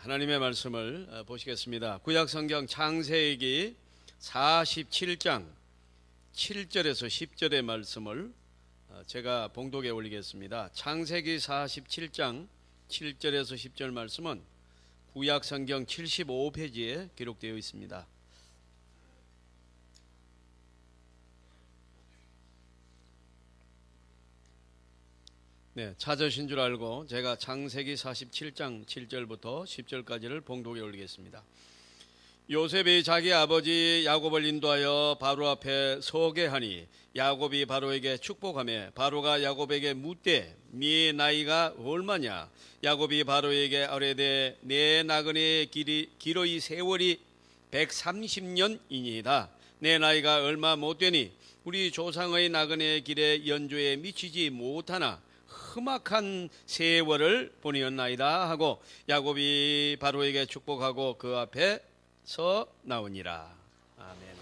하나님의 말씀을 보시겠습니다. 구약성경 창세기 47장 7절에서 10절의 말씀을 제가 봉독에 올리겠습니다. 창세기 47장 7절에서 10절 말씀은 구약성경 75페이지에 기록되어 있습니다. 네, 찾으신 줄 알고 제가 창세기 47장 7절부터 10절까지를 봉독에 올리겠습니다. 요셉이 자기 아버지 야곱을 인도하여 바로 앞에 서게 하니 야곱이 바로에게 축복하며 바로가 야곱에게 묻되 네 나이가 얼마냐? 야곱이 바로에게 아뢰되 내 나그네의 기로이 세월이 130년이니이다. 내 나이가 얼마 못되니 우리 조상의 나그네의 길에 연조에 미치지 못하나 험악한 세월을 보내었나이다 하고 야곱이 바로에게 축복하고 그 앞에 서 나오니라. 아멘.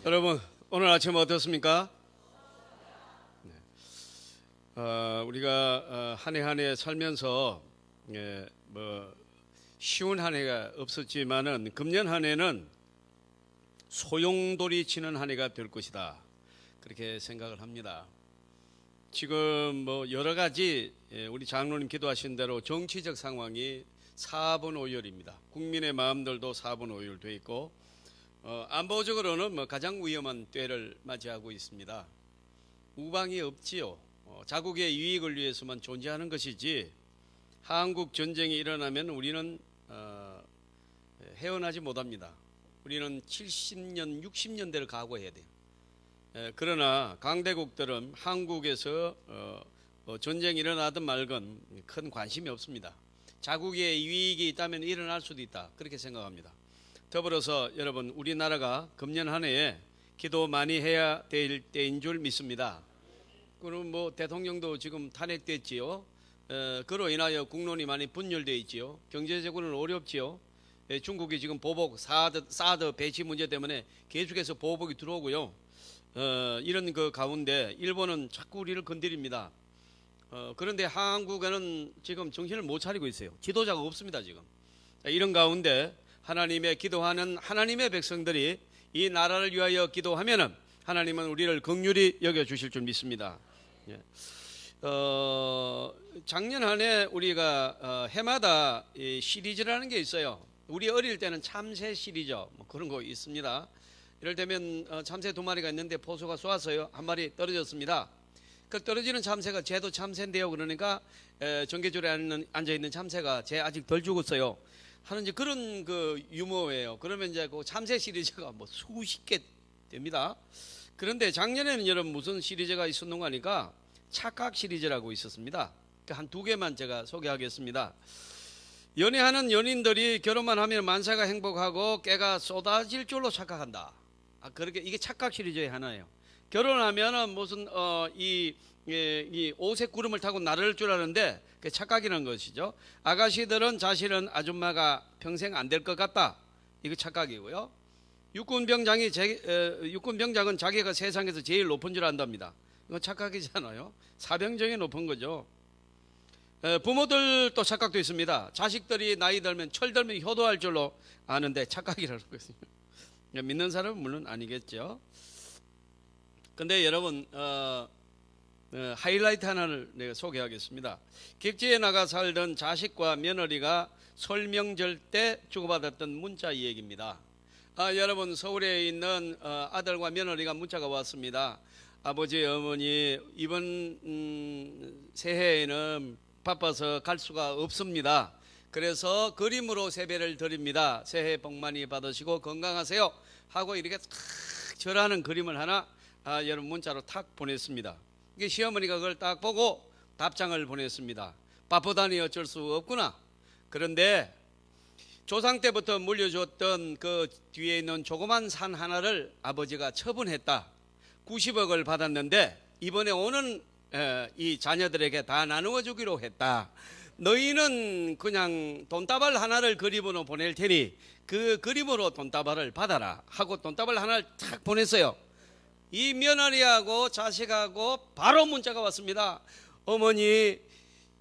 여러분 오늘 아침 어떻습니까? 네. 우리가 한 해 한 해 살면서 쉬운 한 해가 없었지만은 금년 한 해는 소용돌이 치는 한 해가 될 것이다. 그렇게 생각을 합니다. 지금 여러 가지 우리 장로님 기도하신 대로 정치적 상황이 사분오열입니다. 국민의 마음들도 사분오열돼 있고 안보적으로는 가장 위험한 때를 맞이하고 있습니다. 우방이 없지요. 자국의 이익을 위해서만 존재하는 것이지 한국 전쟁이 일어나면 우리는 헤어나지 못합니다. 우리는 70년, 60년대를 각오해야 돼요. 그러나 강대국들은 한국에서 전쟁이 일어나든 말건 큰 관심이 없습니다. 자국의 이익이 있다면 일어날 수도 있다. 그렇게 생각합니다. 더불어서 여러분 우리나라가 금년 한 해에 기도 많이 해야 될 때인 줄 믿습니다. 그럼 대통령도 지금 탄핵됐지요. 그로 인하여 국론이 많이 분열되어 있지요. 경제적으로는 어렵지요. 중국이 지금 보복 사드 배치 문제 때문에 계속해서 보복이 들어오고요. 이런 그 가운데 일본은 자꾸 우리를 건드립니다. 그런데 한국에는 지금 정신을 못 차리고 있어요. 지도자가 없습니다 지금. 이런 가운데 하나님의 기도하는 하나님의 백성들이 이 나라를 위하여 기도하면은 하나님은 우리를 긍휼히 여겨주실 줄 믿습니다. 작년 한 해 우리가 해마다 시리즈라는 게 있어요. 우리 어릴 때는 참새 시리즈 그런 거 있습니다. 이럴 때면 참새 2마리가 있는데 포수가 쏘았어요. 1마리 떨어졌습니다. 그 떨어지는 참새가 쟤도 참새인데요. 그러니까 전개줄에 앉아있는 참새가 쟤 아직 덜 죽었어요 하는 이제 그런 그 유머예요. 그러면 이제 그 참새 시리즈가 수십 개 됩니다. 그런데 작년에는 여러분 무슨 시리즈가 있었는가 하니까 착각 시리즈라고 있었습니다. 한 2개만 제가 소개하겠습니다. 연애하는 연인들이 결혼만 하면 만사가 행복하고 깨가 쏟아질 줄로 착각한다. 그렇게 이게 착각 시리즈의 하나예요. 결혼하면은 무슨 이 오색 구름을 타고 나를 줄 아는데 그게 착각이라는 것이죠. 아가씨들은 자신은 아줌마가 평생 안 될 것 같다. 이거 착각이고요. 육군병장은 자기가 세상에서 제일 높은 줄 안답니다. 이건 착각이잖아요. 사병정이 높은 거죠. 부모들도 착각도 있습니다. 자식들이 나이 들면 철들면 효도할 줄로 아는데 착각이라는 것이죠. 믿는 사람은 물론 아니겠죠. 근데 여러분 하이라이트 하나를 내가 소개하겠습니다. 객지에 나가 살던 자식과 며느리가 설명절 때 주고받았던 문자 얘기입니다. 여러분 서울에 있는 아들과 며느리가 문자가 왔습니다. 아버지 어머니 이번 새해에는 바빠서 갈 수가 없습니다. 그래서 그림으로 세배를 드립니다. 새해 복 많이 받으시고 건강하세요 하고 이렇게 탁 절하는 그림을 하나 여러분 문자로 탁 보냈습니다. 이게 시어머니가 그걸 딱 보고 답장을 보냈습니다. 바쁘다니 어쩔 수 없구나. 그런데 조상 때부터 물려줬던 그 뒤에 있는 조그만 산 하나를 아버지가 처분했다. 90억을 받았는데 이번에 오는 이 자녀들에게 다 나누어 주기로 했다. 너희는 그냥 돈다발 하나를 그림으로 보낼 테니 그 그림으로 돈다발을 받아라 하고 돈다발 하나를 탁 보냈어요. 이 며느리하고 자식하고 바로 문자가 왔습니다. 어머니,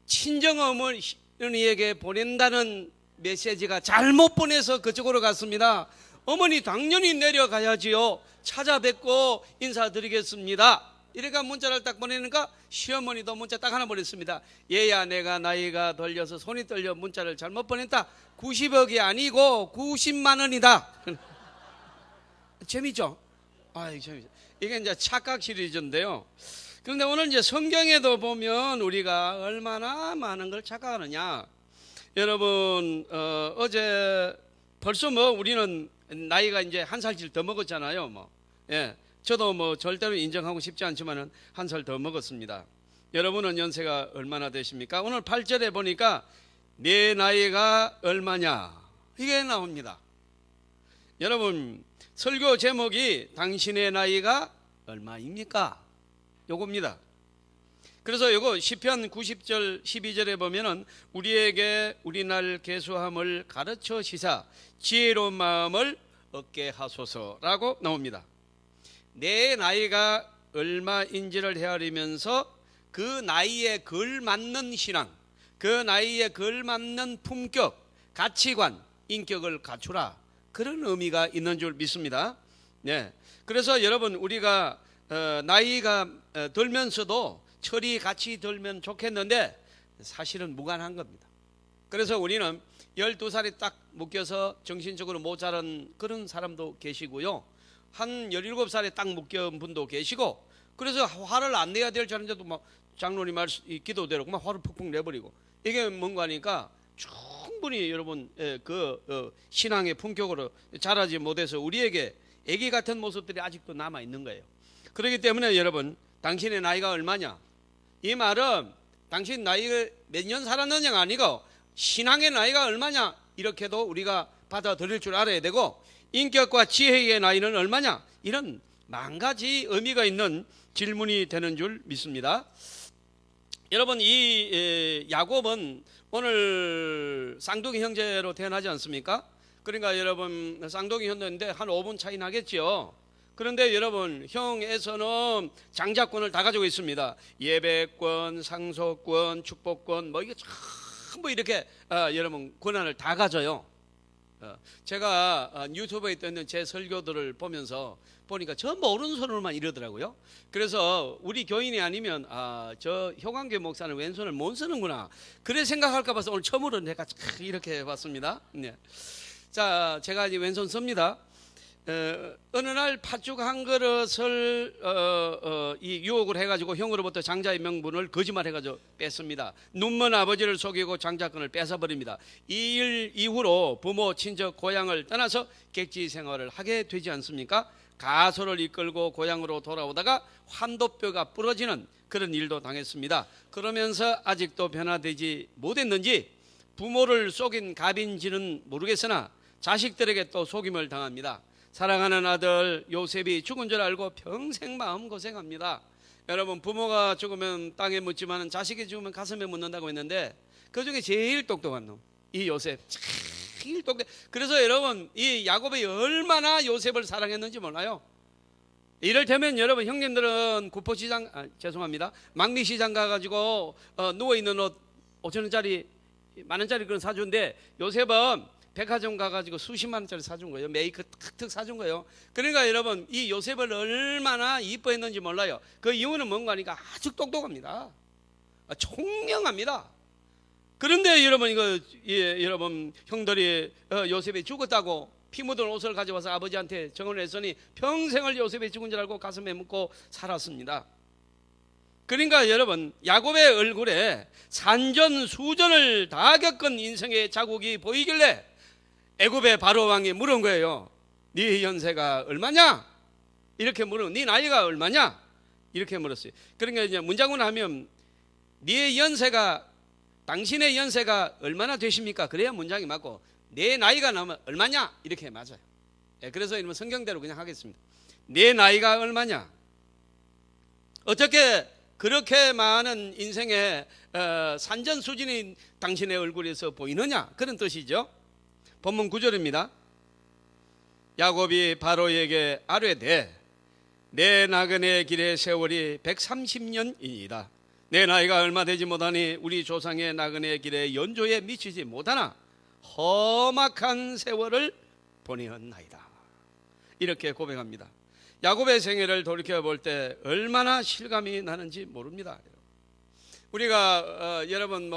친정어머니에게 보낸다는 메시지가 잘못 보내서 그쪽으로 갔습니다. 어머니 당연히 내려가야지요. 찾아뵙고 인사드리겠습니다. 이래가 문자를 딱 보내니까 시어머니도 문자 딱 하나 보냈습니다. 얘야, 내가 나이가 들려서 손이 떨려 문자를 잘못 보냈다. 90억이 아니고 90만 원이다. 재밌죠? 재밌죠. 이게 이제 착각 시리즈인데요. 그런데 오늘 이제 성경에도 보면 우리가 얼마나 많은 걸 착각하느냐. 여러분, 어제 벌써 우리는 나이가 이제 한 살씩 더 먹었잖아요. 예. 저도 절대로 인정하고 싶지 않지만은 한 살 더 먹었습니다. 여러분은 연세가 얼마나 되십니까? 오늘 8절에 보니까 내 나이가 얼마냐? 이게 나옵니다. 여러분, 설교 제목이 당신의 나이가 얼마입니까? 요겁니다. 그래서 요거 시편 90절 12절에 보면은 우리에게 우리날 계수함을 가르쳐 시사 지혜로운 마음을 얻게 하소서라고 나옵니다. 내 나이가 얼마인지를 헤아리면서 그 나이에 걸맞는 신앙, 그 나이에 걸맞는 품격, 가치관, 인격을 갖추라. 그런 의미가 있는 줄 믿습니다. 네. 그래서 여러분, 우리가 나이가 들면서도 철이 같이 들면 좋겠는데 사실은 무관한 겁니다. 그래서 우리는 12살이 딱 묶여서 정신적으로 모자란 그런 사람도 계시고요. 한 17살에 딱 묶여온 분도 계시고, 그래서 화를 안 내야 될 자는데도 장로님 말씀 기도대로 막 화를 푹푹 내버리고, 이게 뭔가 하니까 충분히 여러분 신앙의 품격으로 자라지 못해서 우리에게 애기 같은 모습들이 아직도 남아 있는 거예요. 그렇기 때문에 여러분, 당신의 나이가 얼마냐? 이 말은 당신 나이가 몇 년 살았느냐가 아니고 신앙의 나이가 얼마냐? 이렇게도 우리가 받아들일 줄 알아야 되고, 인격과 지혜의 나이는 얼마냐? 이런 만 가지 의미가 있는 질문이 되는 줄 믿습니다. 여러분, 이 야곱은 오늘 쌍둥이 형제로 태어나지 않습니까? 그러니까 여러분, 쌍둥이 형제인데 한 5분 차이 나겠죠. 그런데 여러분, 형 에서는 장자권을 다 가지고 있습니다. 예배권, 상속권, 축복권, 이게 전부 이렇게 여러분 권한을 다 가져요. 제가 유튜브에 있던 제 설교들을 보니까 전부 오른손으로만 이러더라고요. 그래서 우리 교인이 아니면 저 효광교 목사는 왼손을 못 쓰는구나, 그래 생각할까 봐서 오늘 처음으로 내가 이렇게 해봤습니다. 네. 자, 제가 이제 왼손 씁니다. 어느 날 팥죽 한 그릇을 이 유혹을 해가지고 형으로부터 장자의 명분을 거짓말해가지고 뺐습니다. 눈먼 아버지를 속이고 장자권을 뺏어버립니다. 이 일 이후로 부모, 친척, 고향을 떠나서 객지 생활을 하게 되지 않습니까? 가소를 이끌고 고향으로 돌아오다가 환도뼈가 부러지는 그런 일도 당했습니다. 그러면서 아직도 변화되지 못했는지 부모를 속인 갑인지는 모르겠으나 자식들에게 또 속임을 당합니다. 사랑하는 아들 요셉이 죽은 줄 알고 평생 마음고생합니다. 여러분, 부모가 죽으면 땅에 묻지만 자식이 죽으면 가슴에 묻는다고 했는데 그중에 제일 똑똑한 놈, 이 요셉, 제일 똑똑. 그래서 여러분, 이 야곱이 얼마나 요셉을 사랑했는지 몰라요? 이를테면 여러분, 형님들은 구포시장, 죄송합니다, 망리시장 가가지고 누워있는 옷 5천원짜리 만원짜리 그런 사주인데, 요셉은 백화점 가가지고 수십만 원짜리 사준 거예요. 메이크 탁탁 사준 거예요. 그러니까 여러분, 이 요셉을 얼마나 이뻐했는지 몰라요. 그 이유는 뭔가 하니까 아주 똑똑합니다. 총명합니다. 그런데 여러분, 여러분 형들이 요셉이 죽었다고 피 묻은 옷을 가져와서 아버지한테 정언을 했으니 평생을 요셉이 죽은 줄 알고 가슴에 묻고 살았습니다. 그러니까 여러분, 야곱의 얼굴에 산전수전을 다 겪은 인생의 자국이 보이길래 애굽의 바로 왕이 물은 거예요. 네 연세가 얼마냐? 이렇게 물으면, 네 나이가 얼마냐? 이렇게 물었어요. 그러니까 이제 문장으로 하면 네 연세가, 당신의 연세가 얼마나 되십니까? 그래야 문장이 맞고, 내 나이가 나오면 얼마냐? 이렇게 맞아요. 그래서 이러면 성경대로 그냥 하겠습니다. 내 나이가 얼마냐? 어떻게 그렇게 많은 인생의 산전수진이 당신의 얼굴에서 보이느냐, 그런 뜻이죠. 본문 9절입니다. 야곱이 바로에게 아뢰되 내 나그네 길의 세월이 130년이니이다. 내 나이가 얼마 되지 못하니 우리 조상의 나그네 길의 연조에 미치지 못하나 험악한 세월을 보내었나이다. 이렇게 고백합니다. 야곱의 생애를 돌이켜볼 때 얼마나 실감이 나는지 모릅니다. 우리가 여러분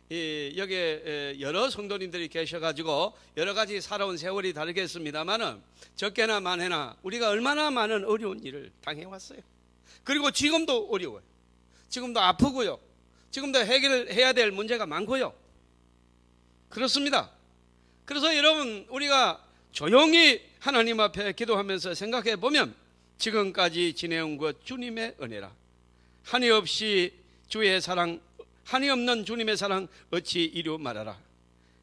여기에 여러 성도님들이 계셔가지고 여러 가지 살아온 세월이 다르겠습니다만은 적게나 많게나 우리가 얼마나 많은 어려운 일을 당해왔어요. 그리고 지금도 어려워요. 지금도 아프고요. 지금도 해결해야 될 문제가 많고요. 그렇습니다. 그래서 여러분, 우리가 조용히 하나님 앞에 기도하면서 생각해 보면 지금까지 지내온 것 주님의 은혜라. 한이 없이 주의 사랑, 한이 없는 주님의 사랑 어찌 이루 말하라.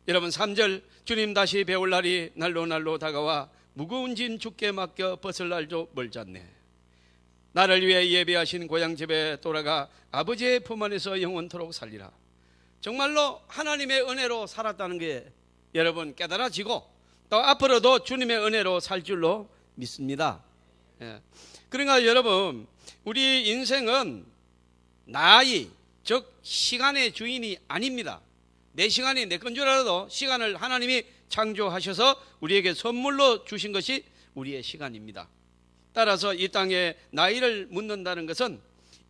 여러분, 3절, 주님 다시 배울 날이 날로 다가와 무거운 짐 주께 맡겨 벗을 날도 멀잖네. 나를 위해 예배하신 고향집에 돌아가 아버지의 품 안에서 영원토록 살리라. 정말로 하나님의 은혜로 살았다는 게 여러분 깨달아지고 또 앞으로도 주님의 은혜로 살 줄로 믿습니다. 그러니까 여러분, 우리 인생은 나이, 즉 시간의 주인이 아닙니다. 내 시간이 내 건 줄 알아도 시간을 하나님이 창조하셔서 우리에게 선물로 주신 것이 우리의 시간입니다. 따라서 이 땅에 나이를 묻는다는 것은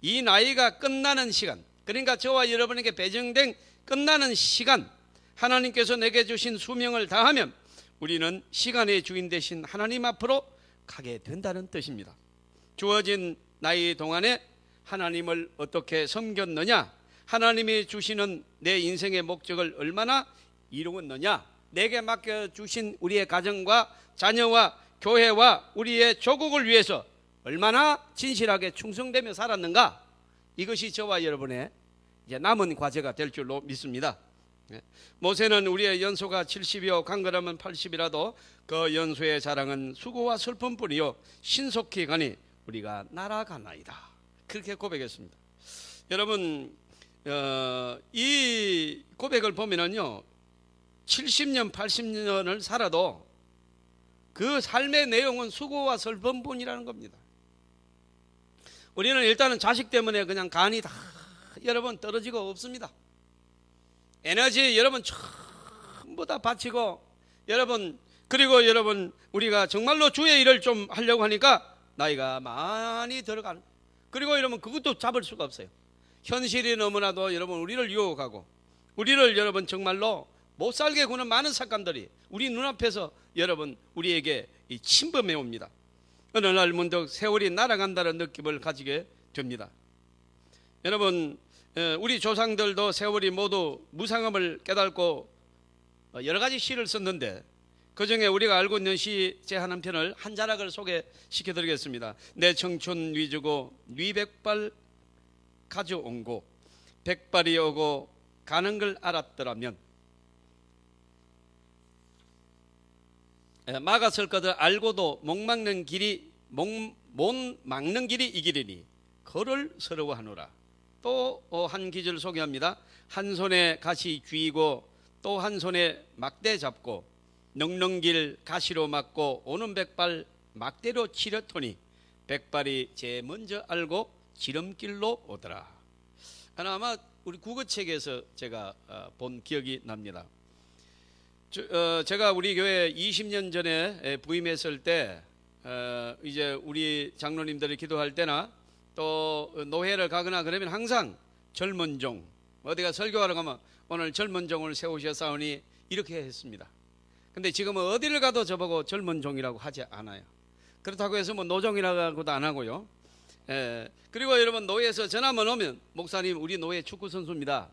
이 나이가 끝나는 시간, 그러니까 저와 여러분에게 배정된 끝나는 시간, 하나님께서 내게 주신 수명을 다하면 우리는 시간의 주인 되신 하나님 앞으로 가게 된다는 뜻입니다. 주어진 나이 동안에 하나님을 어떻게 섬겼느냐, 하나님이 주시는 내 인생의 목적을 얼마나 이루었느냐, 내게 맡겨주신 우리의 가정과 자녀와 교회와 우리의 조국을 위해서 얼마나 진실하게 충성되며 살았는가, 이것이 저와 여러분의 이제 남은 과제가 될 줄로 믿습니다. 모세는 우리의 연소가 70이요 강건하면 80이라도 그 연소의 자랑은 수고와 슬픔뿐이요 신속히 가니 우리가 날아가나이다. 그렇게 고백했습니다. 여러분, 이 고백을 보면은요 70년 80년을 살아도 그 삶의 내용은 수고와 슬픔뿐이라는 겁니다. 우리는 일단은 자식 때문에 그냥 간이 다 여러분 떨어지고 없습니다. 에너지 여러분 전부 다 바치고 여러분, 그리고 여러분 우리가 정말로 주의 일을 좀 하려고 하니까 나이가 많이 들어가는, 그리고 여러분 그것도 잡을 수가 없어요. 현실이 너무나도 여러분 우리를 유혹하고 우리를 여러분 정말로 못 살게 구는 많은 삭감들이 우리 눈앞에서 여러분 우리에게 침범해 옵니다. 어느 날 문득 세월이 날아간다는 느낌을 가지게 됩니다. 여러분, 우리 조상들도 세월이 모두 무상함을 깨닫고 여러 가지 시를 썼는데 그 중에 우리가 알고 있는 시 제 한 편을 한 자락을 소개시켜 드리겠습니다. 내 청춘 위주고 위백발 가져온고 백발이 오고 가는 걸 알았더라면 막았을 것을 알고도 못 막는 길이 이 길이니 그를 서러워하노라. 또 한 기절 소개합니다. 한 손에 가시 쥐고 또 한 손에 막대 잡고 넉넉길 가시로 막고 오는 백발 막대로 치려토니 백발이 제 먼저 알고 지름길로 오더라. 아마 우리 국어책에서 제가 본 기억이 납니다. 제가 우리 교회 20년 전에 부임했을 때 이제 우리 장로님들이 기도할 때나 또 노회를 가거나 그러면 항상 젊은 종, 어디가 설교하러 가면 오늘 젊은 종을 세우셨사오니 이렇게 했습니다. 근데 지금은 어디를 가도 저보고 젊은 종이라고 하지 않아요. 그렇다고 해서 뭐 노종이라고도 안 하고요. 그리고 여러분 노회에서 전화만 오면 목사님 우리 노회 축구 선수입니다.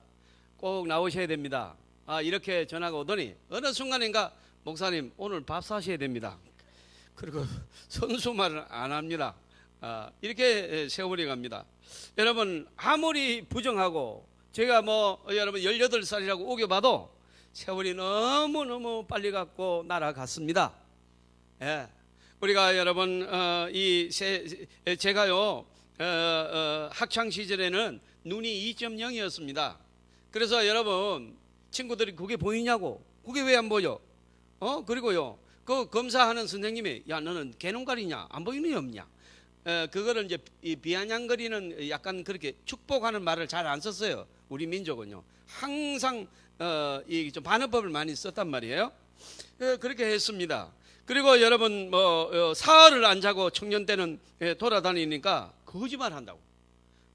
꼭 나오셔야 됩니다. 이렇게 전화가 오더니 어느 순간인가 목사님 오늘 밥 사셔야 됩니다. 그리고 선수 말을 안 합니다. 이렇게 세월이 갑니다. 여러분 아무리 부정하고 제가 여러분 18살이라고 우겨봐도 세월이 너무너무 빨리 갔고 날아갔습니다. 우리가 여러분 제가요 학창 시절에는 눈이 2.0이었습니다. 그래서 여러분 친구들이 그게 보이냐고, 그게 왜 안 보여? 그리고요 그 검사하는 선생님이 야 너는 개눈깔이냐 안 보이는 게 없냐? 그거를 이제 비아냥거리는 약간 그렇게 축복하는 말을 잘 안 썼어요. 우리 민족은요 항상 이 좀 반어법을 많이 썼단 말이에요. 그렇게 했습니다. 그리고 여러분 사흘을 안 자고 청년 때는 돌아다니니까 거짓말 한다고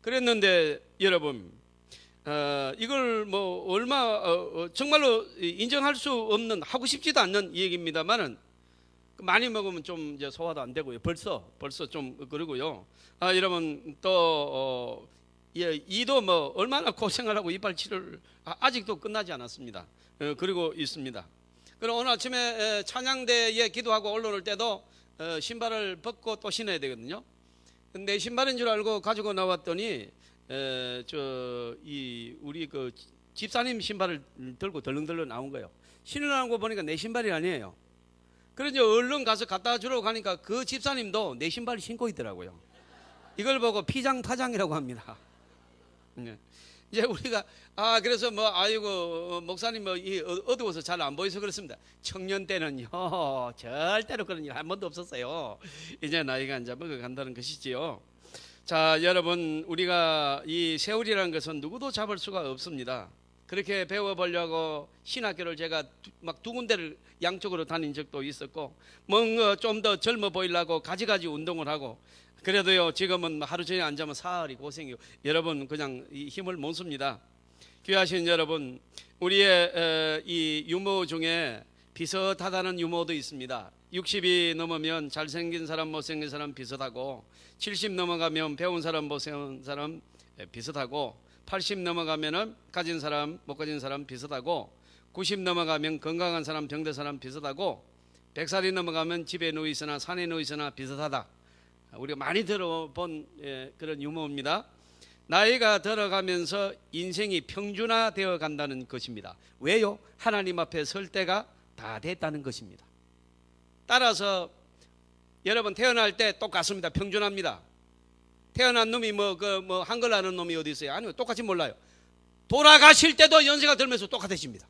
그랬는데 여러분 이걸 얼마 정말로 인정할 수 없는, 하고 싶지도 않는 얘기입니다만은 많이 먹으면 좀 이제 소화도 안 되고요. 벌써 좀 그러고요. 여러분 또 이도 얼마나 고생을 하고 이빨 치료를 아직도 끝나지 않았습니다. 그리고 있습니다. 그럼 오늘 아침에 찬양대에 기도하고 올라올 때도 신발을 벗고 또 신어야 되거든요. 내 신발인 줄 알고 가지고 나왔더니 우리 그 집사님 신발을 들고 덜렁덜렁 나온 거예요. 신으라는 거 보니까 내 신발이 아니에요. 그래서 얼른 가서 갖다 주러 가니까 그 집사님도 내 신발을 신고 있더라고요. 이걸 보고 피장파장이라고 합니다. 네. 이제 우리가 그래서 아이고 목사님 어두워서 잘 안 보여서 그렇습니다. 청년 때는요 절대로 그런 일 한 번도 없었어요. 이제 나이가 이제 먹어간다는 것이지요. 자 여러분 우리가 이 세월이라는 것은 누구도 잡을 수가 없습니다. 그렇게 배워보려고 신학교를 제가 막 두 군데를 양쪽으로 다닌 적도 있었고 좀 더 젊어 보이려고 가지가지 운동을 하고 그래도요 지금은 하루 종일 앉으면 사흘이 고생이고 여러분 그냥 힘을 못 씁니다. 귀하신 여러분 우리의 이 유머 중에 비슷하다는 유머도 있습니다. 60이 넘으면 잘생긴 사람 못생긴 사람 비슷하고 70 넘어가면 배운 사람 못 배운 사람 비슷하고 80 넘어가면은 가진 사람 못 가진 사람 비슷하고 90 넘어가면 건강한 사람 병든 사람 비슷하고 100살이 넘어가면 집에 누워 있으나 산에 누워 있으나 비슷하다. 우리가 많이 들어본 그런 유머입니다. 나이가 들어가면서 인생이 평준화되어 간다는 것입니다. 왜요? 하나님 앞에 설 때가 다 됐다는 것입니다. 따라서 여러분 태어날 때 똑같습니다. 평준합니다. 태어난 놈이 한글 아는 놈이 어디 있어요? 아니요, 똑같이 몰라요. 돌아가실 때도 연세가 들면서 똑같아집니다.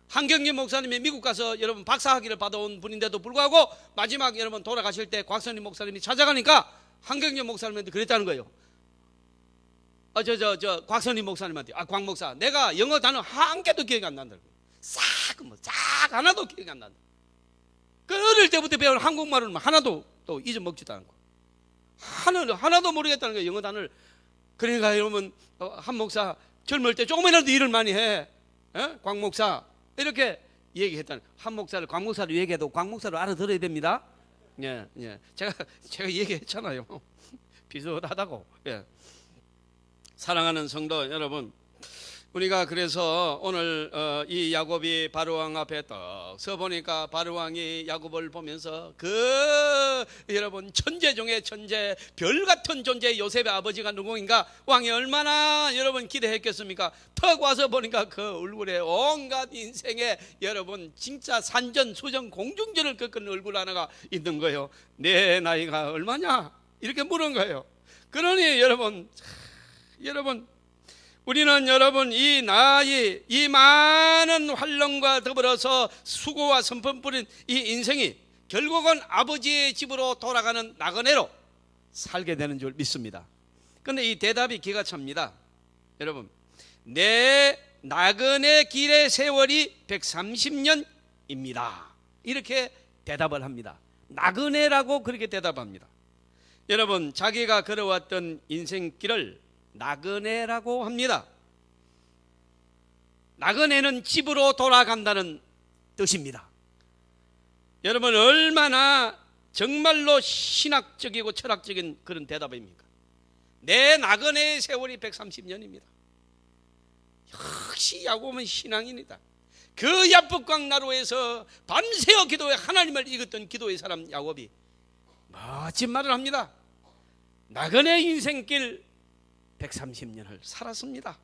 한경림 목사님이 미국 가서 여러분 박사학위를 받아온 분인데도 불구하고 마지막 여러분 돌아가실 때 곽선임 목사님이 찾아가니까 한경림 목사님한테 그랬다는 거예요. 곽선임 목사님한테 곽 목사 내가 영어 단어 한 개도 기억이 안 난다. 싹 하나도 기억이 안 난다. 그 어릴 때부터 배운 한국말은 하나도 또 잊어먹지도 않고 하나도 모르겠다는 거예요. 영어 단어를. 그러니까 여러분 한 목사 젊을 때 조금이라도 일을 많이 해. 곽 목사 이렇게 얘기했다는 한 목사를 곽 목사로 얘기해도 곽 목사로 알아들어야 됩니다. 예. 제가 얘기했잖아요. 비슷하다고. 예. 사랑하는 성도 여러분, 우리가 그래서 오늘 이 야곱이 바로왕 앞에 딱 서 보니까 바로왕이 야곱을 보면서 여러분 천재 중에 천재 별같은 존재 요셉의 아버지가 누구인가 왕이 얼마나 여러분 기대했겠습니까? 턱 와서 보니까 그 얼굴에 온갖 인생의 여러분 진짜 산전수전 공중전을 겪은 얼굴 하나가 있는 거예요. 내 나이가 얼마냐? 이렇게 물은 거예요. 그러니 여러분 우리는 여러분 이 나이 이 많은 활동과 더불어서 수고와 선품 뿌린 이 인생이 결국은 아버지의 집으로 돌아가는 나그네로 살게 되는 줄 믿습니다. 그런데 이 대답이 기가 찹니다. 여러분 내 나그네 길의 세월이 130년입니다. 이렇게 대답을 합니다. 나그네라고 그렇게 대답합니다. 여러분 자기가 걸어왔던 인생길을 나그네라고 합니다. 나그네는 집으로 돌아간다는 뜻입니다. 여러분 얼마나 정말로 신학적이고 철학적인 그런 대답입니까? 내 나그네의 세월이 130년입니다. 역시 야곱은 신앙인이다. 그 야복강 나루에서 밤새워 기도해 하나님을 이겼던 기도의 사람 야곱이 멋진 말을 합니다. 나그네 인생길 130년을 살았습니다.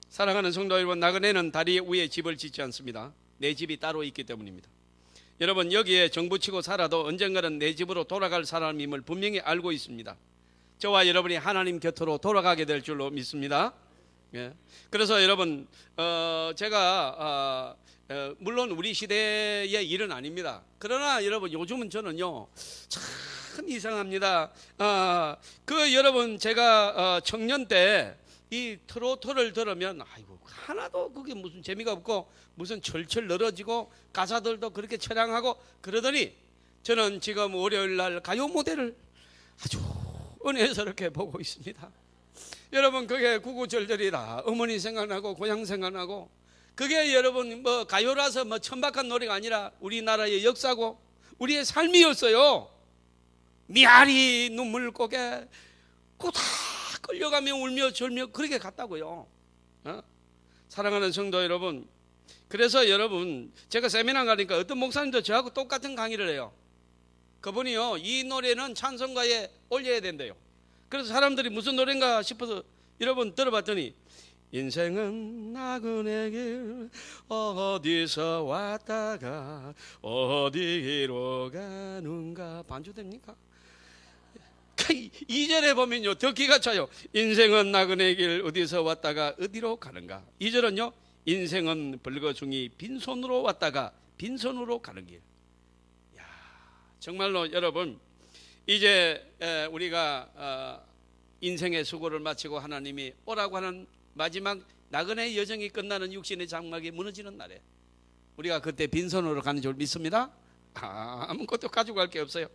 사랑하는 성도 여러분, 나그네는 다리 위에 집을 짓지 않습니다. 내 집이 따로 있기 때문입니다. 여러분 여기에 정부치고 살아도 언젠가는 내 집으로 돌아갈 사람임을 분명히 알고 있습니다. 저와 여러분이 하나님 곁으로 돌아가게 될 줄로 믿습니다. 예. 그래서 여러분 제가 물론 우리 시대의 일은 아닙니다. 그러나 여러분 요즘은 저는요 참 이상합니다. 여러분 제가 청년 때 이 트로트를 들으면 아이고 하나도 그게 무슨 재미가 없고 무슨 철철 늘어지고 가사들도 그렇게 처량하고 그러더니 저는 지금 월요일 날 가요 무대를 아주 은혜스럽게 보고 있습니다. 여러분 그게 구구절절이다. 어머니 생각나고 고향 생각나고 그게 여러분 뭐 가요라서 뭐 천박한 노래가 아니라 우리나라의 역사고 우리의 삶이었어요. 미아리 눈물고개 다 끌려가며 울며 절며 그렇게 갔다고요. 사랑하는 성도 여러분, 그래서 여러분 제가 세미나 가니까 어떤 목사님도 저하고 똑같은 강의를 해요. 그분이요 이 노래는 찬송가에 올려야 된대요. 그래서 사람들이 무슨 노래인가 싶어서 여러분 들어봤더니 인생은 나그네 길 어디서 왔다가 어디로 가는가. 반주됩니까? 2절에 보면요 더 기가 차요. 인생은 나그네 길 어디서 왔다가 어디로 가는가. 2절은요 인생은 벌거중이 빈손으로 왔다가 빈손으로 가는 길. 야, 정말로 여러분 이제 우리가 인생의 수고를 마치고 하나님이 오라고 하는 마지막 나그네 여정이 끝나는 육신의 장막이 무너지는 날에 우리가 그때 빈손으로 가는 줄 믿습니다. 아무것도 가지고 갈 게 없어요.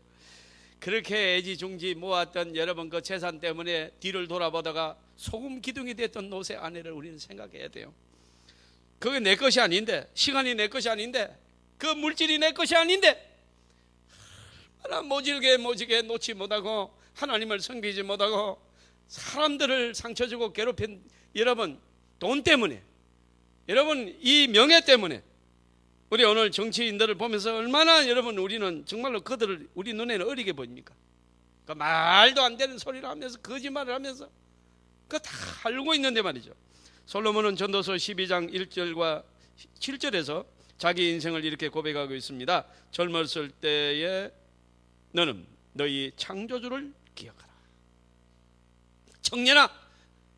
그렇게 애지중지 모았던 여러분 그 재산 때문에 뒤를 돌아보다가 소금 기둥이 됐던 노세 아내를 우리는 생각해야 돼요. 그게 내 것이 아닌데, 시간이 내 것이 아닌데, 그 물질이 내 것이 아닌데 얼마나 모질게 놓지 못하고 하나님을 섬기지 못하고 사람들을 상처 주고 괴롭힌 여러분 돈 때문에, 여러분 이 명예 때문에 우리 오늘 정치인들을 보면서 얼마나 여러분 우리는 정말로 그들을 우리 눈에는 어리게 보입니까? 그 말도 안 되는 소리를 하면서 거짓말을 하면서 그거 다 알고 있는데 말이죠. 솔로몬은 전도서 12장 1절과 7절에서 자기 인생을 이렇게 고백하고 있습니다. 젊었을 때에 너는 너희 창조주를 기억하라. 청년아,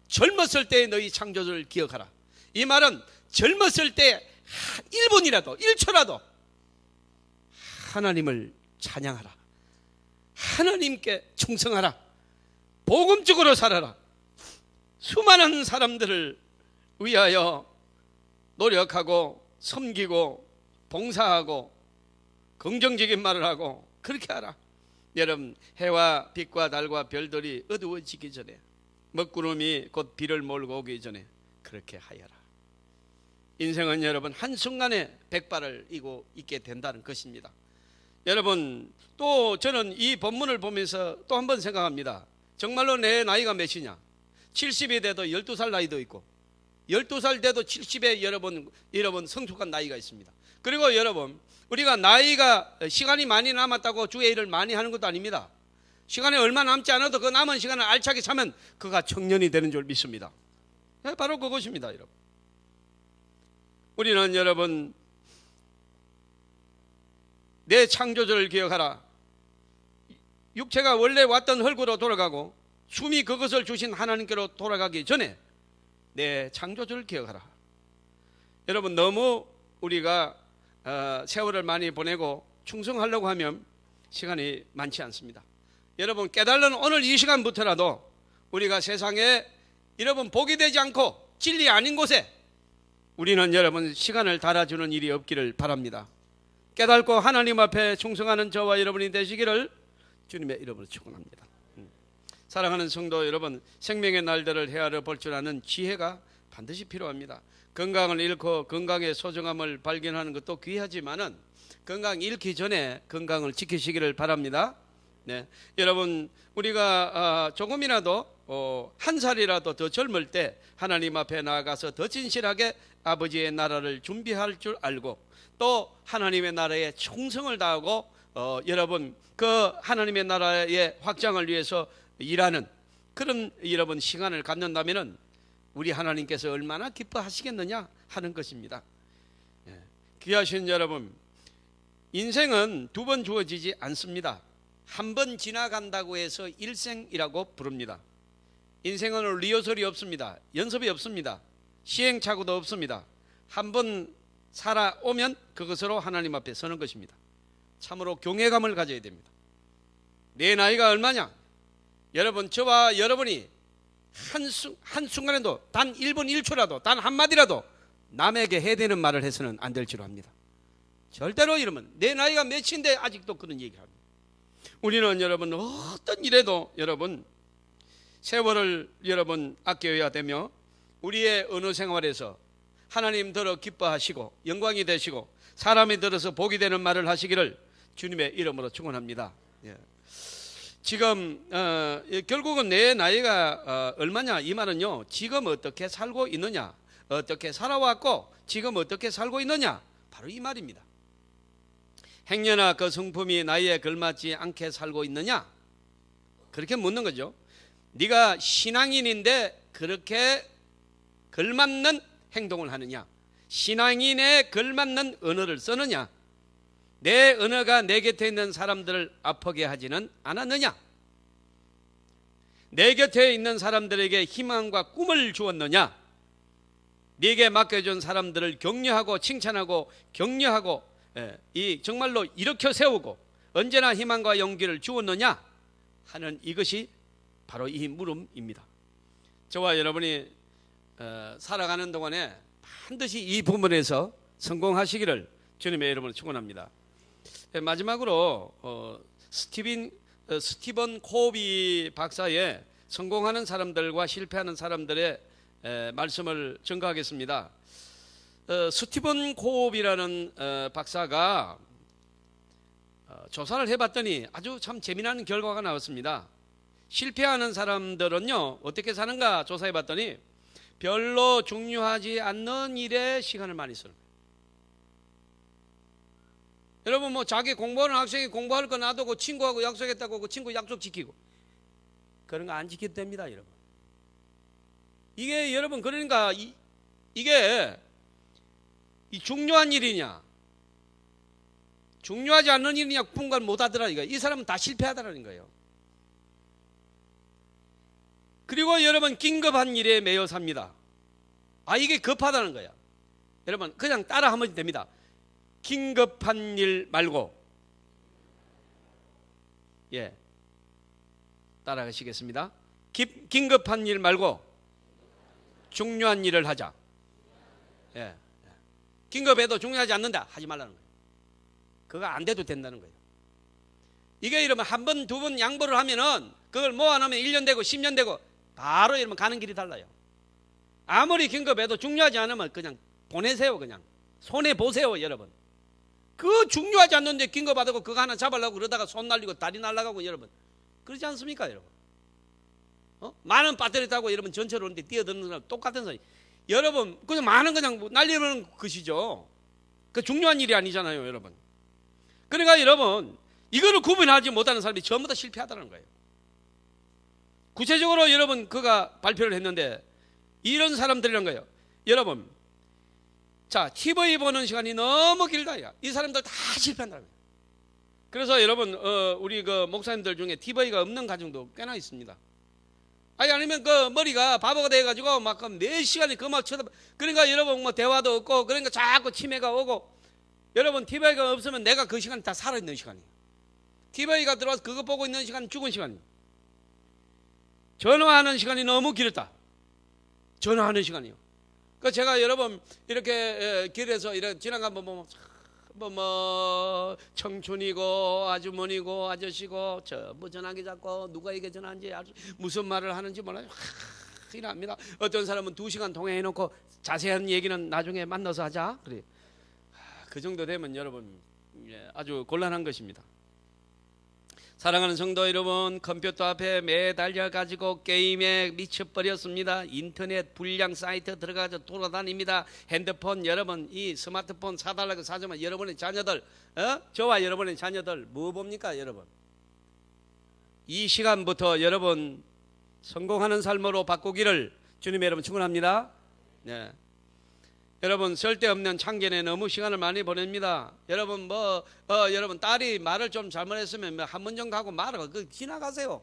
젊었을 때에 너희 창조주를 기억하라. 이 말은 젊었을 때 1분이라도 1초라도 하나님을 찬양하라. 하나님께 충성하라. 복음적으로 살아라. 수많은 사람들을 위하여 노력하고 섬기고 봉사하고 긍정적인 말을 하고 그렇게 하라. 여러분 해와 빛과 달과 별들이 어두워지기 전에 먹구름이 곧 비를 몰고 오기 전에 그렇게 하여라. 인생은 여러분 한순간에 백발을 이고 있게 된다는 것입니다. 여러분 또 저는 이 본문을 보면서 또 한 번 생각합니다. 정말로 내 나이가 몇이냐. 70이 돼도 12살 나이도 있고 12살 돼도 70에 여러분 성숙한 나이가 있습니다. 그리고 여러분 우리가 나이가 시간이 많이 남았다고 주의 일을 많이 하는 것도 아닙니다. 시간이 얼마 남지 않아도 그 남은 시간을 알차게 차면 그가 청년이 되는 줄 믿습니다. 바로 그것입니다. 여러분 우리는 여러분 내 창조주를 기억하라. 육체가 원래 왔던 흙으로 돌아가고 숨이 그것을 주신 하나님께로 돌아가기 전에 내 창조주를 기억하라. 여러분 너무 우리가 세월을 많이 보내고 충성하려고 하면 시간이 많지 않습니다. 여러분 깨달는 오늘 이 시간부터라도 우리가 세상에 여러분 복이 되지 않고 진리 아닌 곳에 우리는 여러분 시간을 달아주는 일이 없기를 바랍니다. 깨닫고 하나님 앞에 충성하는 저와 여러분이 되시기를 주님의 이름으로 축원합니다. 사랑하는 성도 여러분, 생명의 날들을 헤아려 볼 줄 아는 지혜가 반드시 필요합니다. 건강을 잃고 건강의 소중함을 발견하는 것도 귀하지만은 건강 잃기 전에 건강을 지키시기를 바랍니다. 네, 여러분 우리가 조금이라도 한 살이라도 더 젊을 때 하나님 앞에 나아가서 더 진실하게 아버지의 나라를 준비할 줄 알고 또 하나님의 나라에 충성을 다하고 여러분 그 하나님의 나라의 확장을 위해서 일하는 그런 여러분 시간을 갖는다면은 우리 하나님께서 얼마나 기뻐하시겠느냐 하는 것입니다. 귀하신 여러분, 인생은 두 번 주어지지 않습니다. 한 번 지나간다고 해서 일생이라고 부릅니다. 인생은 리허설이 없습니다. 연습이 없습니다. 시행착오도 없습니다. 한 번 살아오면 그것으로 하나님 앞에 서는 것입니다. 참으로 경외감을 가져야 됩니다. 내 나이가 얼마냐? 여러분, 저와 여러분이 한순간에도 단 1분 1초라도 단 한마디라도 남에게 해대는 말을 해서는 안 될 줄 압니다. 절대로 이러면 내 나이가 몇인데 아직도 그런 얘기합니다. 우리는 여러분 어떤 일에도 여러분 세월을 여러분 아껴야 되며 우리의 언어 생활에서 하나님 들어 기뻐하시고 영광이 되시고 사람이 들어서 복이 되는 말을 하시기를 주님의 이름으로 축원합니다. 지금 결국은 내 나이가 얼마냐 이 말은요, 지금 어떻게 살고 있느냐, 어떻게 살아왔고 지금 어떻게 살고 있느냐, 바로 이 말입니다. 행여나 그 성품이 나이에 걸맞지 않게 살고 있느냐, 그렇게 묻는 거죠. 네가 신앙인인데 그렇게 걸맞는 행동을 하느냐, 신앙인에 걸맞는 언어를 쓰느냐, 내 언어가 내 곁에 있는 사람들을 아프게 하지는 않았느냐, 내 곁에 있는 사람들에게 희망과 꿈을 주었느냐, 네게 맡겨준 사람들을 격려하고 칭찬하고 격려하고 이 정말로 일으켜 세우고 언제나 희망과 용기를 주었느냐 하는 이것이 바로 이 물음입니다. 저와 여러분이 살아가는 동안에 반드시 이 부분에서 성공하시기를 주님의 이름으로 축원합니다. 마지막으로 스티븐 코비 박사의 성공하는 사람들과 실패하는 사람들의 말씀을 전가하겠습니다. 스티븐 코비라는 박사가 조사를 해봤더니 아주 참 재미나는 결과가 나왔습니다. 실패하는 사람들은요 어떻게 사는가 조사해봤더니 별로 중요하지 않는 일에 시간을 많이 쓰는 거예요. 여러분, 뭐 자기 공부하는 학생이 공부할 거 놔두고 친구하고 약속했다고 그 친구 약속 지키고 그런 거 안 지켜도 됩니다, 여러분. 이게 여러분 그러니까 이게 이 중요한 일이냐 중요하지 않는 일이냐 분간 못 하더라니까. 이 사람은 다 실패하더라는 거예요. 그리고 여러분 긴급한 일에 매여 삽니다. 이게 급하다는 거야. 여러분 그냥 따라 하면 됩니다. 긴급한 일 말고, 따라가시겠습니다. 긴급한 일 말고 중요한 일을 하자. 긴급해도 중요하지 않는다 하지 말라는 거예요. 그거 안 돼도 된다는 거예요. 이게 이러면 한 번, 두 번 양보를 하면은 그걸 모아놓으면 1년 되고 10년 되고 바로 이러면 가는 길이 달라요. 아무리 긴급해도 중요하지 않으면 그냥 보내세요. 그냥 손해보세요, 여러분. 그 중요하지 않는데 긴급하다고 그거 하나 잡으려고 그러다가 손 날리고 다리 날아가고 여러분 그러지 않습니까, 여러분? 많은 배터리 타고 여러분 전철 오는데 뛰어드는 사람 똑같은 소리. 여러분 그냥 많은 그냥 날리는 것이죠. 그 중요한 일이 아니잖아요, 여러분. 그러니까 여러분 이거를 구분하지 못하는 사람이 전부 다 실패하다는 거예요. 구체적으로 여러분 그가 발표를 했는데 이런 사람들이란 거예요. 여러분, 자, TV 보는 시간이 너무 길다. 이 사람들 다 실패한다는 거예요. 그래서 여러분 우리 그 목사님들 중에 TV가 없는 가정도 꽤나 있습니다. 아니면 그 머리가 바보가 돼가지고 막 몇 시간이 그막 쳐다. 그러니까 여러분 뭐 대화도 없고 그러니까 자꾸 치매가 오고. 여러분 TV가 없으면 내가 그 시간 다 살아있는 시간이에요. TV가 들어와서 그거 보고 있는 시간은 죽은 시간이에요. 전화하는 시간이 너무 길었다. 전화하는 시간이요. 그 제가 여러분 이렇게 길에서 이렇게 지나가면 뭐 청춘이고 아주머니고 아저씨고 뭐 전화기 잡고 누가 이게 전화한지 무슨 말을 하는지 몰라요. 이랍니다. 어떤 사람은 2시간 통화해놓고 자세한 얘기는 나중에 만나서 하자. 그래. 그 정도 되면 여러분 아주 곤란한 것입니다. 사랑하는 성도 여러분, 컴퓨터 앞에 매달려 가지고 게임에 미쳐버렸습니다. 인터넷 불량 사이트 들어가서 돌아다닙니다. 핸드폰 여러분 이 스마트폰 사달라고 사주면 여러분의 자녀들 저와 여러분의 자녀들 뭐 봅니까, 여러분? 이 시간부터 여러분 성공하는 삶으로 바꾸기를 주님의 여러분 축원합니다. 네. 여러분 쓸데없는 창견에 너무 시간을 많이 보냅니다. 여러분 여러분 딸이 말을 좀 잘못했으면 한 번 정도 하고 말하고 그 지나가세요.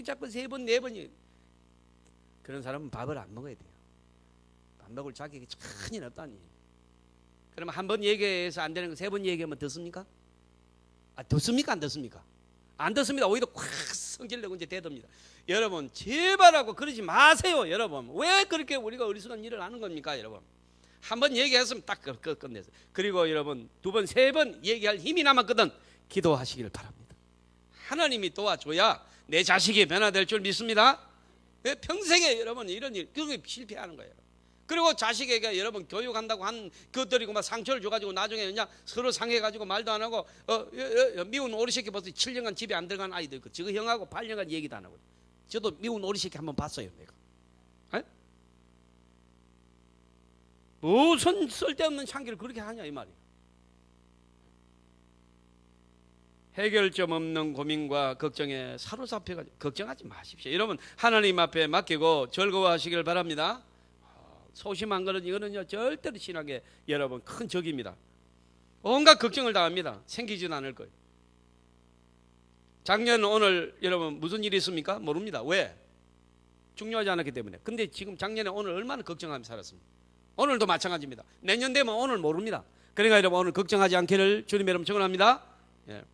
자꾸 3번 4번이 그런 사람은 밥을 안 먹어야 돼요. 밥 먹을 자격이 전혀 없다니. 그러면 한 번 얘기해서 안 되는 거 3번 얘기하면 듣습니까? 듣습니까? 안 듣습니까? 안 듣습니다. 오히려 확 성질내고 이제 대듭니다. 여러분 제발하고 그러지 마세요. 여러분 왜 그렇게 우리가 어리석은 일을 하는 겁니까? 여러분 한 번 얘기했으면 딱 끝내서. 그리고 여러분 2번 3번 얘기할 힘이 남았거든 기도하시길 바랍니다. 하나님이 도와줘야 내 자식이 변화될 줄 믿습니다. 평생에 여러분 이런 일 그게 실패하는 거예요. 그리고 자식에게 여러분 교육한다고 한 그것들이고 막 상처를 줘가지고 나중에 그냥 서로 상해가지고 말도 안 하고 미운 오리새끼 벌써 7년간 집에 안 들어간 아이도 있고 지금 형하고 8년간 얘기도 안 하고. 저도 미운 오리새끼 한번 봤어요 내가. 에? 무슨 쓸데없는 창기를 그렇게 하냐 이 말이에요. 해결점 없는 고민과 걱정에 사로잡혀가지고 걱정하지 마십시오. 여러분 하나님 앞에 맡기고 즐거워하시길 바랍니다. 소심한 거는 이거는요 절대로 신앙에 여러분 큰 적입니다. 온갖 걱정을 다 합니다. 생기지는 않을 거예요. 작년 오늘 여러분 무슨 일이 있습니까? 모릅니다. 왜? 중요하지 않았기 때문에. 근데 지금 작년에 오늘 얼마나 걱정하며 살았습니까? 오늘도 마찬가지입니다. 내년 되면 오늘 모릅니다. 그러니까 여러분 오늘 걱정하지 않기를 주님 여러분 축원합니다. 예.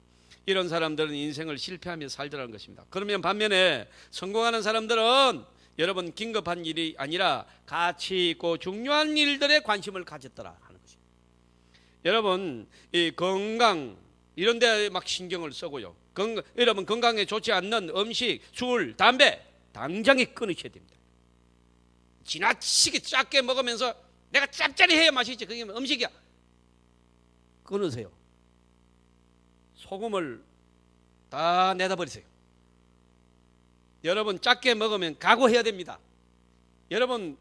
이런 사람들은 인생을 실패하며 살더라는 것입니다. 그러면 반면에 성공하는 사람들은 여러분 긴급한 일이 아니라 가치 있고 중요한 일들에 관심을 가졌더라 하는 것입니다. 여러분 이 건강 이런 데 막 신경을 쓰고요. 여러분 건강에 좋지 않는 음식, 술, 담배 당장에 끊으셔야 됩니다. 지나치게 작게 먹으면서 내가 짭짤해야 맛있지 그게 음식이야. 끊으세요. 소금을 다 내다버리세요. 여러분 작게 먹으면 각오해야 됩니다. 여러분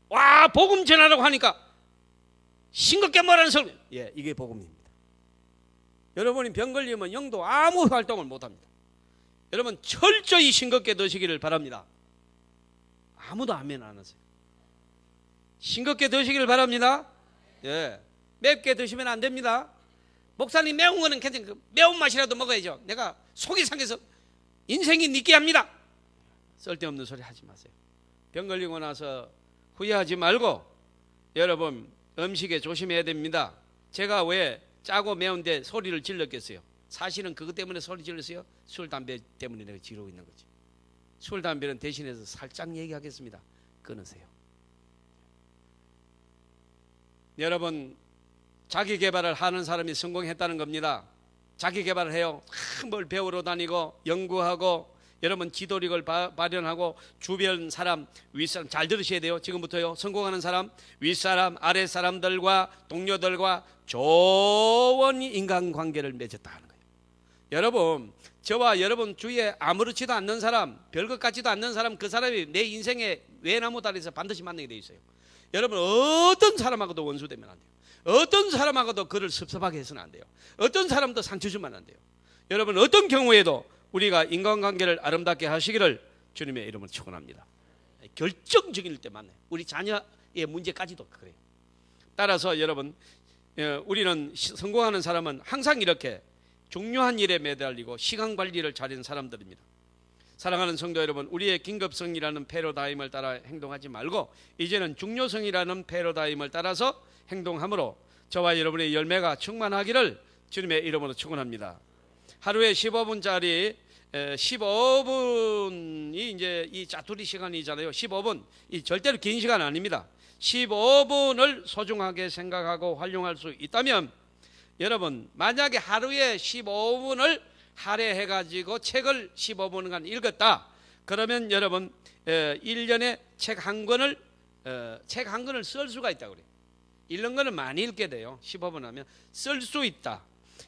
와 복음 전하라고 하니까 싱겁게 말하는 소리. 예, 이게 복음입니다. 여러분이 병 걸리면 영도 아무 활동을 못합니다. 여러분 철저히 싱겁게 드시기를 바랍니다. 아무도 아멘 안 하세요. 싱겁게 드시기를 바랍니다. 예, 맵게 드시면 안 됩니다. 목사님 매운 거는 괜찮고 매운맛이라도 먹어야죠. 내가 속이 상해서 인생이 느끼합니다. 쓸데없는 소리 하지 마세요. 병 걸리고 나서 후회하지 말고 여러분 음식에 조심해야 됩니다. 제가 왜 짜고 매운데 소리를 질렀겠어요? 사실은 그것 때문에 소리 질렀어요? 술, 담배 때문에 내가 지르고 있는 거지. 술, 담배는 대신해서 살짝 얘기하겠습니다. 끊으세요. 여러분 자기 개발을 하는 사람이 성공했다는 겁니다. 자기 개발을 해요. 뭘 배우러 다니고 연구하고 여러분 지도력을 발현하고 주변 사람 윗사람 잘 들으셔야 돼요. 지금부터요. 성공하는 사람 윗사람 아랫사람들과 동료들과 좋은 인간관계를 맺었다 하는 거예요. 여러분 저와 여러분 주위에 아무렇지도 않는 사람 별것 같지도 않는 사람 그 사람이 내 인생의 외나무 다리에서 반드시 만나게 돼 있어요. 여러분 어떤 사람하고도 원수되면 안 돼요. 어떤 사람하고도 그를 섭섭하게 해서는 안 돼요. 어떤 사람도 상처 주면 안 돼요. 여러분 어떤 경우에도 우리가 인간관계를 아름답게 하시기를 주님의 이름으로 축원합니다. 결정적일 때 만나요. 우리 자녀의 문제까지도 그래요. 따라서 여러분 우리는 성공하는 사람은 항상 이렇게 중요한 일에 매달리고 시간 관리를 잘하는 사람들입니다. 사랑하는 성도 여러분, 우리의 긴급성이라는 패러다임을 따라 행동하지 말고 이제는 중요성이라는 패러다임을 따라서 행동함으로 저와 여러분의 열매가 충만하기를 주님의 이름으로 축원합니다. 하루에 15분짜리 15분이 이제 이 짜투리 시간이잖아요. 15분 이 절대로 긴 시간 아닙니다. 15분을 소중하게 생각하고 활용할 수 있다면 여러분 만약에 하루에 15분을 할애해가지고 책을 15분간 읽었다 그러면 여러분 1년에 책 한 권을 쓸 수가 있다고 그래요. 읽는 거는 많이 읽게 돼요. 15분 하면 쓸 수 있다.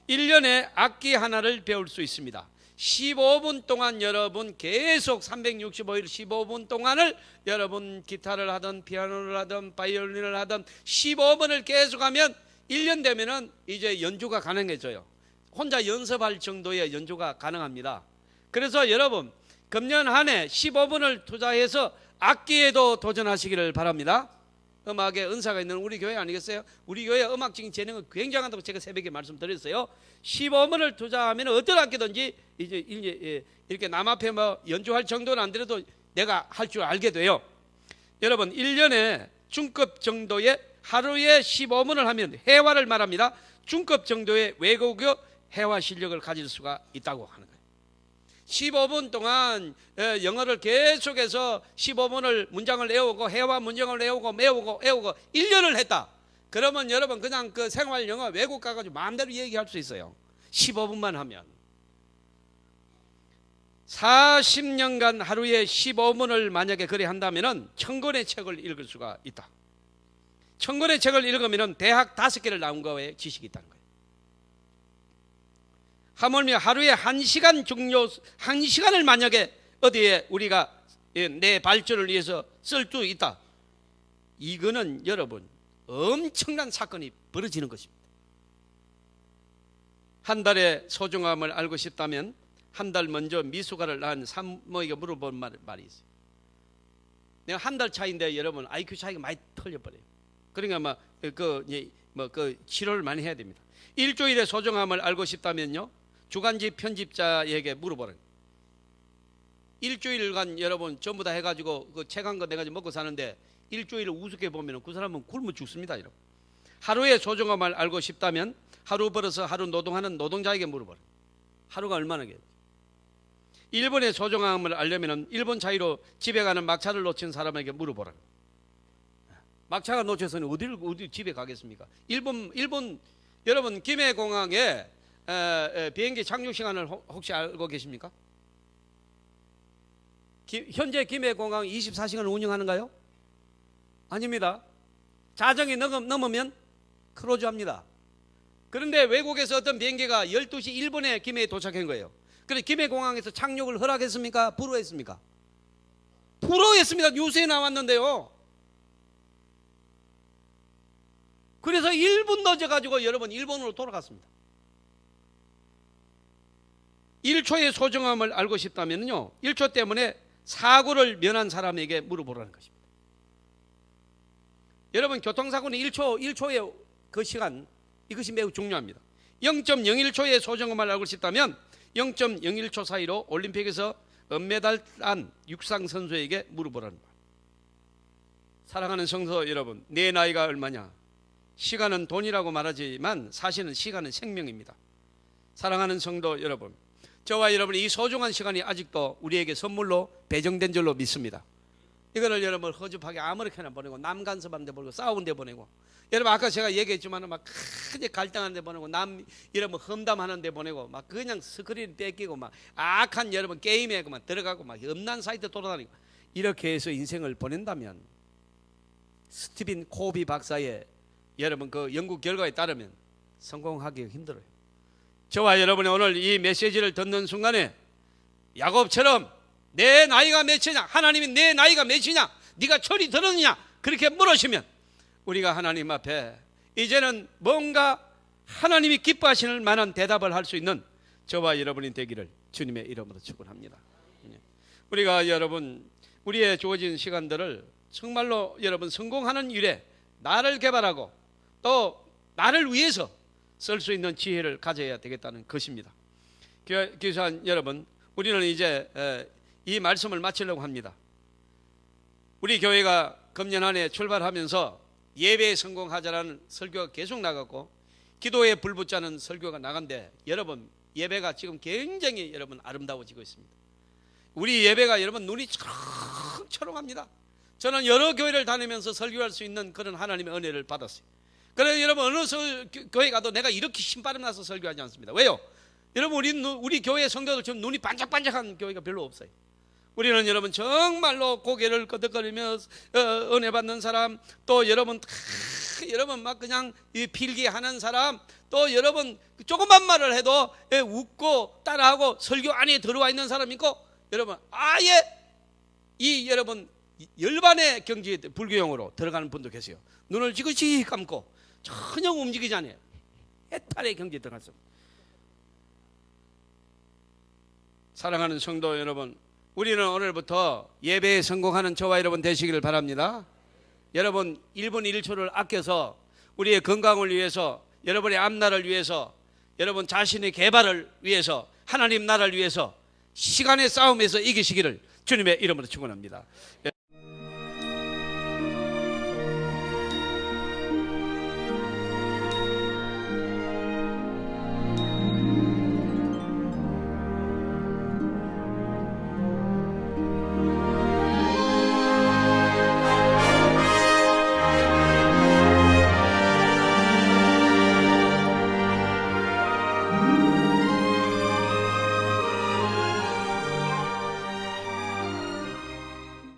1년에 악기 하나를 배울 수 있습니다. 15분 동안 여러분 계속 365일 15분 동안을 여러분 기타를 하든 피아노를 하든 바이올린을 하든 15분을 계속하면 1년 되면은 이제 연주가 가능해져요. 혼자 연습할 정도의 연주가 가능합니다. 그래서 여러분 금년 한 해 15분을 투자해서 악기에도 도전하시기를 바랍니다. 음악의 은사가 있는 우리 교회 아니겠어요? 우리 교회 음악적인 재능은 굉장하다고 제가 새벽에 말씀드렸어요. 15원을 투자하면 어떤 학교든지 이제 이렇게 남 앞에 뭐 연주할 정도는 안 되더라도 내가 할 줄 알게 돼요. 여러분 1년에 중급 정도의 하루에 15원을 하면 회화를 말합니다. 중급 정도의 외국어 회화 실력을 가질 수가 있다고 하는 거예요. 15분 동안 영어를 계속해서 15분을 문장을 외우고 회화 문장을 외우고 1년을 했다. 그러면 여러분 그냥 그 생활 영어 외국 가가지고 마음대로 얘기할 수 있어요. 15분만 하면. 40년간 하루에 15분을 만약에 그래 한다면 1000권의 책을 읽을 수가 있다. 1000권의 책을 읽으면 대학 5개를 나온 거에 지식이 있다는 거예요. 하물며 하루에 1시간 중요 1시간을 만약에 어디에 우리가 내 발전을 위해서 쓸 수 있다. 이거는 여러분 엄청난 사건이 벌어지는 것입니다. 한 달의 소중함을 알고 싶다면 한 달 먼저 미숙아를 낳은 산모에게 물어본 말이 있어요. 내가 한 달 차인데 여러분 IQ 차이가 많이 틀려버려요. 그러니까 그 치료를 많이 해야 됩니다. 일주일의 소중함을 알고 싶다면요, 주간지 편집자에게 물어보는. 일주일간 여러분 전부 다 해가지고 그 책 한 거 내가 먹고 사는데 일주일을 우습게 보면 그 사람은 굶어 죽습니다. 여러분. 하루의 소중함을 알고 싶다면 하루 벌어서 하루 노동하는 노동자에게 물어보는. 하루가 얼마나 게? 1분의 소중함을 알려면 1분 차이로 집에 가는 막차를 놓친 사람에게 물어보라. 막차가 놓쳐서는 어디 집에 가겠습니까? 1분 여러분 김해공항에 비행기 착륙 시간을 혹시 알고 계십니까? 현재 김해공항 24시간 운영하는가요? 아닙니다. 자정이 넘으면 크로즈합니다. 그런데 외국에서 어떤 비행기가 12시 1분에 김해에 도착한 거예요. 그런데 김해공항에서 착륙을 허락했습니까? 불허했습니까? 불허했습니다. 뉴스에 나왔는데요. 그래서 1분 늦어가지고 여러분 일본으로 돌아갔습니다. 1초의 소중함을 알고 싶다면요, 1초 때문에 사고를 면한 사람에게 물어보라는 것입니다. 여러분 교통사고는 1초의 그 시간, 이것이 매우 중요합니다. 0.01초의 소중함을 알고 싶다면 0.01초 사이로 올림픽에서 은메달 딴 육상 선수에게 물어보라는 거예요. 사랑하는 성도 여러분, 내 나이가 얼마냐? 시간은 돈이라고 말하지만 사실은 시간은 생명입니다. 사랑하는 성도 여러분, 저와 여러분이 이 소중한 시간이 아직도 우리에게 선물로 배정된 줄로 믿습니다. 이거를 여러분 허접하게 아무렇게나 보내고 남 간섭하는 데 보내고 싸우는 데 보내고, 여러분 아까 제가 얘기했지만 막 크게 갈등하는 데 보내고 남 여러분 험담하는 데 보내고 막 그냥 스크린 뺏기고 막 악한 여러분 게임에 그만 들어가고 막 음란 사이트 돌아다니고 이렇게 해서 인생을 보낸다면 스티븐 코비 박사의 여러분 그 연구 결과에 따르면 성공하기 힘들어요. 저와 여러분이 오늘 이 메시지를 듣는 순간에 야곱처럼 내 나이가 몇이냐, 하나님이 내 나이가 몇이냐, 네가 철이 들었느냐 그렇게 물으시면 우리가 하나님 앞에 이제는 뭔가 하나님이 기뻐하시는 만한 대답을 할 수 있는 저와 여러분이 되기를 주님의 이름으로 축원합니다. 우리가 여러분 우리의 주어진 시간들을 정말로 여러분 성공하는 일에 나를 개발하고 또 나를 위해서 쓸 수 있는 지혜를 가져야 되겠다는 것입니다. 교사한 여러분, 우리는 이제 이 말씀을 마치려고 합니다. 우리 교회가 금년 한 해 출발하면서 예배에 성공하자라는 설교가 계속 나갔고 기도에 불붙자는 설교가 나간데 여러분 예배가 지금 굉장히 여러분 아름다워지고 있습니다. 우리 예배가 여러분 눈이 초롱초롱합니다. 저는 여러 교회를 다니면서 설교할 수 있는 그런 하나님의 은혜를 받았어요. 그래서 여러분 어느 교회 가도 내가 이렇게 신바람 나서 설교하지 않습니다. 왜요? 여러분 우리 교회 성도들 지금 눈이 반짝반짝한 교회가 별로 없어요. 우리는 여러분 정말로 고개를 끄덕거리며 은혜 받는 사람, 또 여러분 막 그냥 필기하는 사람, 또 여러분 조그만 말을 해도 웃고 따라하고 설교 안에 들어와 있는 사람 있고, 여러분 아예 이 여러분 열반의 경지에 불교용으로 들어가는 분도 계세요. 눈을 지그시 감고 전혀 움직이지 않아요. 해탈의 경지에 들어갔습니다. 사랑하는 성도 여러분, 우리는 오늘부터 예배에 성공하는 저와 여러분 되시기를 바랍니다. 여러분 1분 1초를 아껴서 우리의 건강을 위해서, 여러분의 앞날을 위해서, 여러분 자신의 개발을 위해서, 하나님 나라를 위해서 시간의 싸움에서 이기시기를 주님의 이름으로 축원합니다.